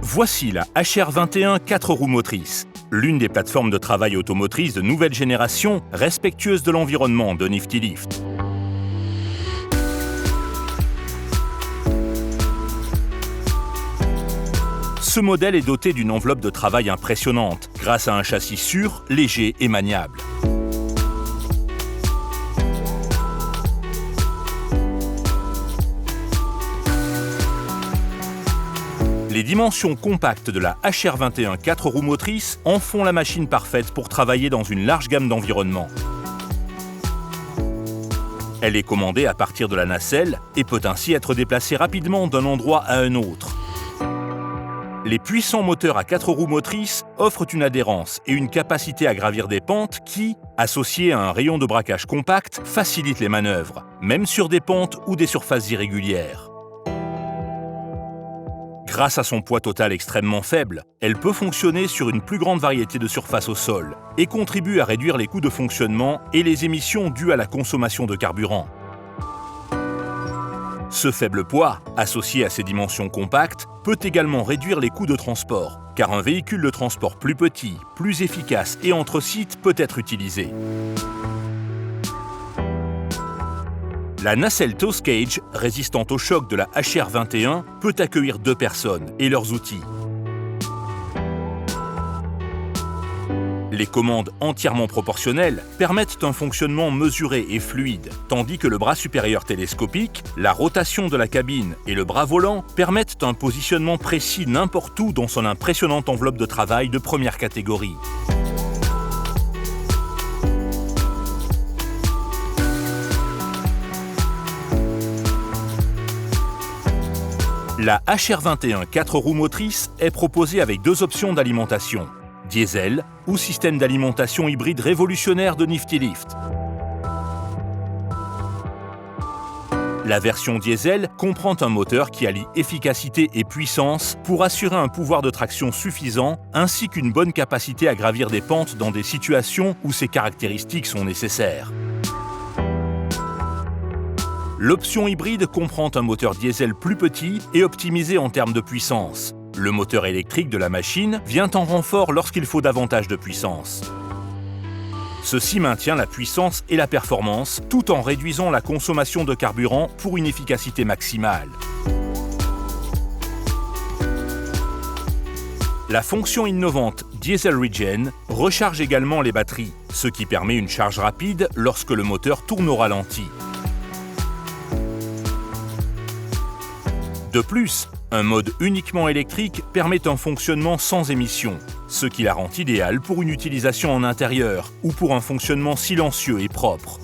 Voici la HR21 4 roues motrices, l'une des plateformes de travail automotrice de nouvelle génération respectueuse de l'environnement de Nifty-Lift. Ce modèle est doté d'une enveloppe de travail impressionnante, grâce à un châssis sûr, léger et maniable. Les dimensions compactes de la HR21 4 roues motrices en font la machine parfaite pour travailler dans une large gamme d'environnements. Elle est commandée à partir de la nacelle et peut ainsi être déplacée rapidement d'un endroit à un autre. Les puissants moteurs à 4 roues motrices offrent une adhérence et une capacité à gravir des pentes qui, associées à un rayon de braquage compact, facilitent les manœuvres, même sur des pentes ou des surfaces irrégulières. Grâce à son poids total extrêmement faible, elle peut fonctionner sur une plus grande variété de surfaces au sol et contribue à réduire les coûts de fonctionnement et les émissions dues à la consommation de carburant. Ce faible poids, associé à ses dimensions compactes, peut également réduire les coûts de transport, car un véhicule de transport plus petit, plus efficace et entre sites peut être utilisé. La nacelle Tow Cage, résistante au choc de la HR21, peut accueillir 2 personnes et leurs outils. Les commandes entièrement proportionnelles permettent un fonctionnement mesuré et fluide, tandis que le bras supérieur télescopique, la rotation de la cabine et le bras volant permettent un positionnement précis n'importe où dans son impressionnante enveloppe de travail de première catégorie. La HR21 4 roues motrices est proposée avec 2 options d'alimentation, diesel ou système d'alimentation hybride révolutionnaire de Nifty-Lift. La version diesel comprend un moteur qui allie efficacité et puissance pour assurer un pouvoir de traction suffisant ainsi qu'une bonne capacité à gravir des pentes dans des situations où ces caractéristiques sont nécessaires. L'option hybride comprend un moteur diesel plus petit et optimisé en termes de puissance. Le moteur électrique de la machine vient en renfort lorsqu'il faut davantage de puissance. Ceci maintient la puissance et la performance tout en réduisant la consommation de carburant pour une efficacité maximale. La fonction innovante Diesel Regen recharge également les batteries, ce qui permet une charge rapide lorsque le moteur tourne au ralenti. De plus, un mode uniquement électrique permet un fonctionnement sans émission, ce qui la rend idéale pour une utilisation en intérieur ou pour un fonctionnement silencieux et propre.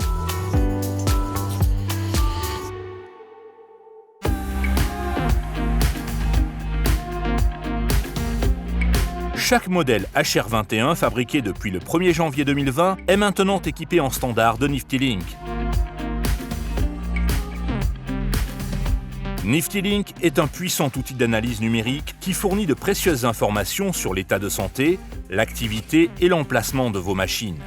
Chaque modèle HR21 fabriqué depuis le 1er janvier 2020 est maintenant équipé en standard de Nifty-Link. Nifty-Link est un puissant outil d'analyse numérique qui fournit de précieuses informations sur l'état de santé, l'activité et l'emplacement de vos machines.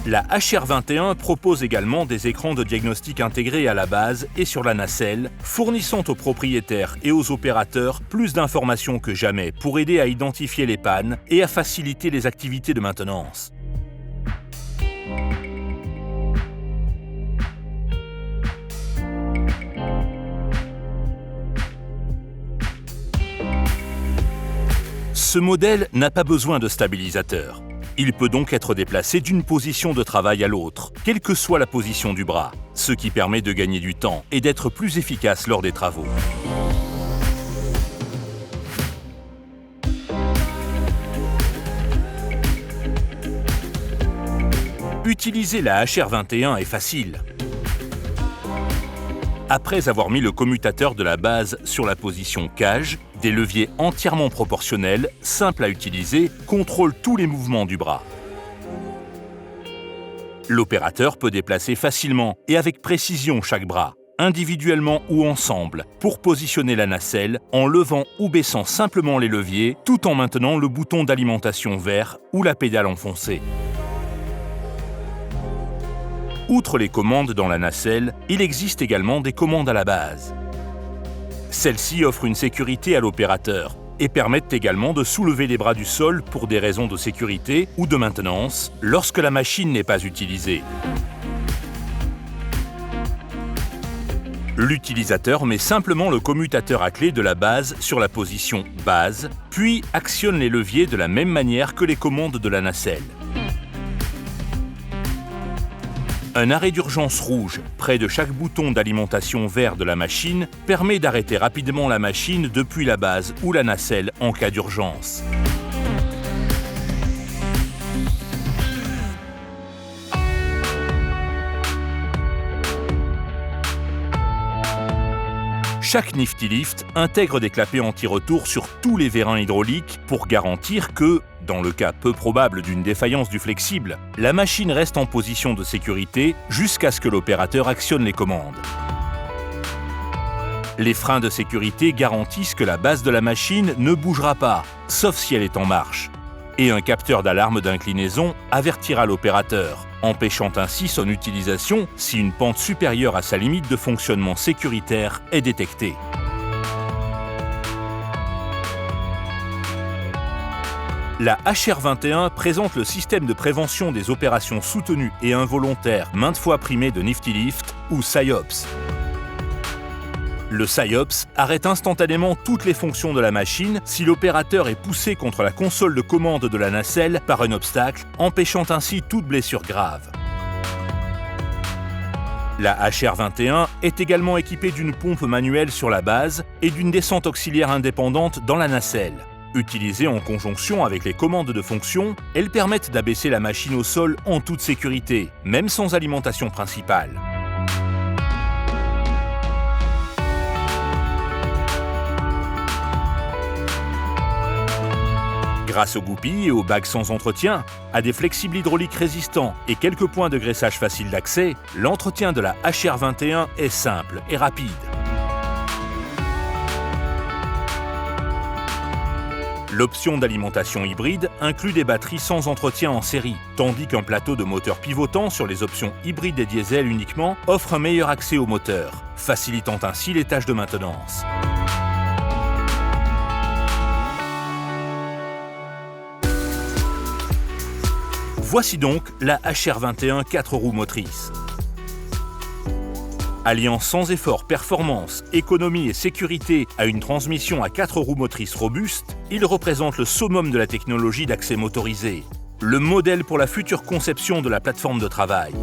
La HR21 propose également des écrans de diagnostic intégrés à la base et sur la nacelle, fournissant aux propriétaires et aux opérateurs plus d'informations que jamais pour aider à identifier les pannes et à faciliter les activités de maintenance. Ce modèle n'a pas besoin de stabilisateur. Il peut donc être déplacé d'une position de travail à l'autre, quelle que soit la position du bras, ce qui permet de gagner du temps et d'être plus efficace lors des travaux. Utiliser la HR21 est facile. Après avoir mis le commutateur de la base sur la position cage, des leviers entièrement proportionnels, simples à utiliser, contrôlent tous les mouvements du bras. L'opérateur peut déplacer facilement et avec précision chaque bras, individuellement ou ensemble, pour positionner la nacelle en levant ou baissant simplement les leviers, tout en maintenant le bouton d'alimentation vert ou la pédale enfoncée. Outre les commandes dans la nacelle, il existe également des commandes à la base. Celles-ci offrent une sécurité à l'opérateur et permettent également de soulever les bras du sol pour des raisons de sécurité ou de maintenance lorsque la machine n'est pas utilisée. L'utilisateur met simplement le commutateur à clé de la base sur la position base, puis actionne les leviers de la même manière que les commandes de la nacelle. Un arrêt d'urgence rouge près de chaque bouton d'alimentation vert de la machine permet d'arrêter rapidement la machine depuis la base ou la nacelle en cas d'urgence. Chaque Nifty Lift intègre des clapets anti-retour sur tous les vérins hydrauliques pour garantir que, dans le cas peu probable d'une défaillance du flexible, la machine reste en position de sécurité jusqu'à ce que l'opérateur actionne les commandes. Les freins de sécurité garantissent que la base de la machine ne bougera pas, sauf si elle est en marche. Et un capteur d'alarme d'inclinaison avertira l'opérateur, empêchant ainsi son utilisation si une pente supérieure à sa limite de fonctionnement sécuritaire est détectée. La HR21 présente le système de prévention des opérations soutenues et involontaires maintes fois primé de Nifty Lift ou SIOPS. Le SIOPS arrête instantanément toutes les fonctions de la machine si l'opérateur est poussé contre la console de commande de la nacelle par un obstacle, empêchant ainsi toute blessure grave. La HR21 est également équipée d'une pompe manuelle sur la base et d'une descente auxiliaire indépendante dans la nacelle. Utilisées en conjonction avec les commandes de fonction, elles permettent d'abaisser la machine au sol en toute sécurité, même sans alimentation principale. Grâce aux goupilles et aux bagues sans entretien, à des flexibles hydrauliques résistants et quelques points de graissage faciles d'accès, l'entretien de la HR21 est simple et rapide. L'option d'alimentation hybride inclut des batteries sans entretien en série, tandis qu'un plateau de moteur pivotant sur les options hybrides et diesel uniquement offre un meilleur accès au moteur, facilitant ainsi les tâches de maintenance. Voici donc la HR21 4 roues motrices. Alliant sans effort performance, économie et sécurité à une transmission à 4 roues motrices robuste, il représente le summum de la technologie d'accès motorisé, le modèle pour la future conception de la plateforme de travail.